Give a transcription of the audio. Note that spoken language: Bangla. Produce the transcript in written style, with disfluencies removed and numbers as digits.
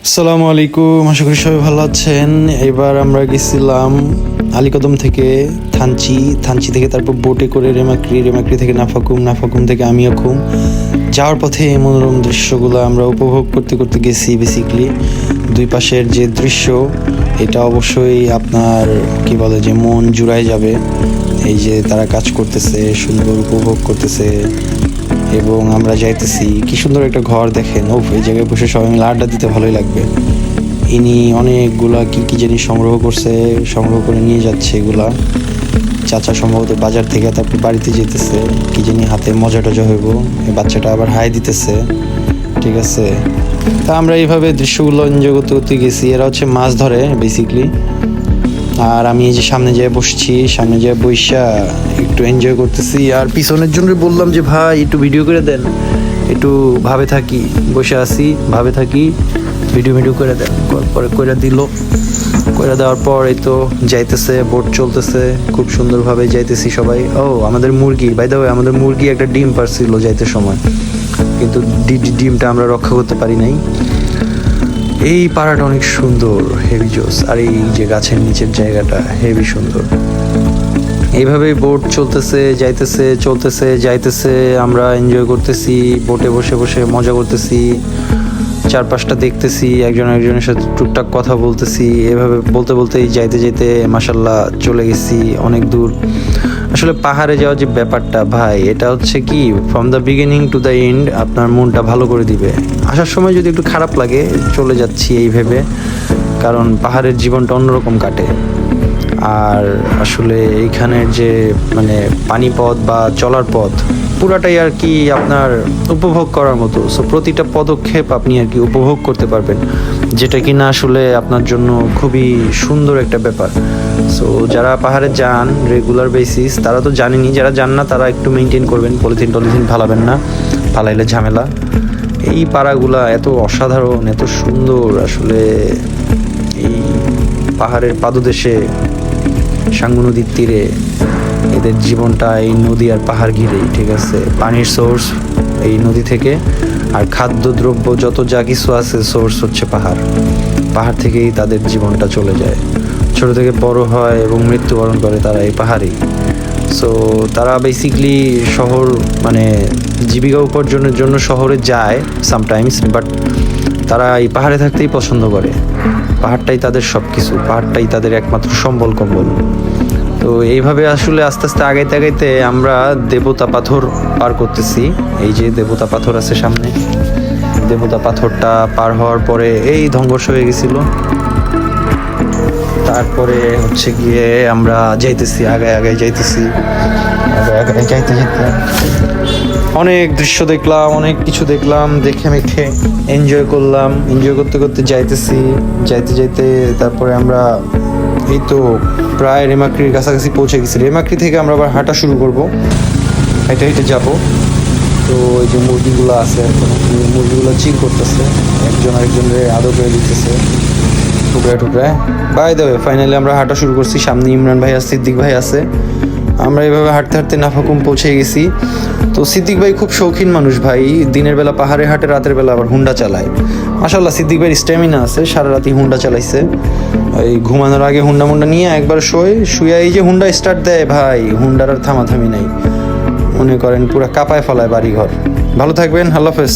আসসালামু আলাইকুম, আশা করি সবাই ভালো আছেন। এবার আমরা গেছিলাম আলীকদম থেকে থানচি থেকে তারপর বোটে করে রেমাক্রি থেকে নাফাকুম থেকে আমিয়াখুম। যাওয়ার পথে এই মনোরম দৃশ্যগুলো আমরা উপভোগ করতে করতে গেছি। বেসিকলি দুই পাশের যে দৃশ্য, এটা অবশ্যই আপনার কি বলে যে মন জুড়ায় যাবে। এই যে তারা কাজ করতেছে, সুন্দর উপভোগ করতেছে এবং আমরা যাইতেছি। কি সুন্দর একটা ঘর দেখেন। এই জায়গায় বসে সবাই মিলে আড্ডা দিতে ভালোই লাগবে। ইনি অনেকগুলা কি জিনিস সংগ্রহ করে নিয়ে যাচ্ছে। এগুলা চাচা সম্ভবত বাজার থেকে তারপর বাড়িতে যেতেছে। কি জানি হাতে মজা টজা হইব। এই বাচ্চাটা আবার হাই দিতেছে, ঠিক আছে। তা আমরা এইভাবে দৃশ্যগুলো এনজয় করতে করতে গেছি। এরা হচ্ছে মাছ ধরে বেসিকলি। আর আমি এই যে সামনে যেয়ে বসছি, সামনে যেয়ে বইসা একটু এনজয় করতেছি। আর পিছনের জন্য বললাম যে ভাই একটু ভিডিও করে দেন, একটু ভাবে থাকি, বসে আছি ভাবে থাকি, ভিডিও করে দেন। পরে কইরা দেওয়ার পর এই তো যাইতেছে, বোট চলতেছে, খুব সুন্দরভাবে যাইতেছি সবাই। আমাদের মুরগি, বাই দ্য ওয়ে, আমাদের মুরগি একটা ডিম পারছিল যাইতে সময়, কিন্তু ডিমটা আমরা রক্ষা করতে পারি নাই। এই পাড়াটা অনেক সুন্দর, হেভি জোস। আর এই যে গাছের নিচের জায়গাটা হেভি সুন্দর। এইভাবেই বোট যাইতেছে, আমরা এনজয় করতেছি, বোটে বসে বসে মজা করতেছি, চারপাশটা দেখতেছি, একজনের সাথে টুকটাক কথা বলতেছি। এভাবে বলতেই যাইতে মাশাল্লাহ চলে গেছি অনেক দূর। আসলে পাহাড়ে যাওয়ার যে ব্যাপারটা ভাই, এটা হচ্ছে কি from the beginning to the end আপনার মনটা ভালো করে দিবে। আসার সময় যদি একটু খারাপ লাগে, চলে যাচ্ছি এই ভেবে, কারণ পাহাড়ের জীবনটা অন্যরকম কাটে। আর আসলে এইখানের যে মানে পানিপথ বা চলার পথ পুরাটাই আর কি আপনার উপভোগ করার মতো। সো প্রতিটা পদক্ষেপ আপনি আর কি উপভোগ করতে পারবেন, যেটা কিনা আসলে আপনার জন্য খুবই সুন্দর একটা ব্যাপার। সো যারা পাহাড়ে যান রেগুলার বেসিস, তারা তো জানেনি। যারা যান না তারা একটু মেনটেন করবেন, পলিথিন ফালাবেন না, ফালাইলে ঝামেলা। এই পাড়াগুলা এত অসাধারণ, এত সুন্দর। আসলে এই পাহাড়ের পাদদেশে, সাঙ্গু নদীর তীরে এদের জীবনটা এই নদী আর পাহাড় ঘিরেই, ঠিক আছে। পানির সোর্স এই নদী থেকে, আর খাদ্যদ্রব্য যত যা কিছু আছে সোর্স হচ্ছে পাহাড় থেকেই তাদের জীবনটা চলে যায়। ছোট থেকে বড় হয় এবং মৃত্যুবরণ করে তারা এই পাহাড়েই। সো তারা বেসিকলি শহর মানে জীবিকা উপার্জনের জন্য শহরে যায় সামটাইমস, বাট তারা এই পাহাড়ে থাকতেই পছন্দ করে। পাহাড়টাই তাদের সব কিছু, পাহাড়টাই তাদের একমাত্র সম্বল কম্বল। তো এইভাবে আসলে আস্তে আস্তে আগাইতে আমরা দেবতা পাথর পার করতেছি। এই যে দেবতা পাথর আছে সামনে, দেবতা পাথরটা পার হওয়ার পরে এই ধ্বংস হয়ে গেছিল। তারপরে হচ্ছে গিয়ে আমরা যাইতেছি, আগায় যাইতেছি, যাইতে অনেক দৃশ্য দেখলাম, অনেক কিছু দেখলাম, দেখে মেখে এনজয় করলাম। এনজয় করতে যাইতে তারপরে আমরা এই তো প্রায় রেমাক্রির কাছাকাছি পৌঁছে গেছি। রেমাক্রি থেকে আমরা আবার হাঁটা শুরু করবো, হেঁটে যাবো। তো এই যে মুরগিগুলো আছে, মুরগিগুলো চিল করতেছে, একজন আরেকজনের আদর করে দিতেছে টুকরায়। বাই দ্য ওয়ে, ফাইনালি আমরা হাঁটা শুরু করছি। সামনে ইমরান ভাই আর সিদ্দিক ভাই আছে। আমরা এইভাবে হাঁটতে নাফাকুম পৌঁছে গেছি। তো সিদ্দিক ভাই খুব শৌখিন মানুষ ভাই, দিনের বেলা পাহাড়ে হাঁটে, রাতের বেলা আবার হুন্ডা চালায়। মাশাল্লাহ সিদ্দিক ভাইয়ের স্ট্যামিনা আছে, সারা রাতি হুন্ডা চালাইছে। এই ঘুমানোর আগে হুন্ডা নিয়ে একবার শুয়ে এই যে হুন্ডা স্টার্ট দেয় ভাই, হুন্ডার আর থামাথামি নাই। মনে করেন পুরা কাঁপায় ফেলায় বাড়িঘর। ভালো থাকবেন, আল্লাহ হাফেজ।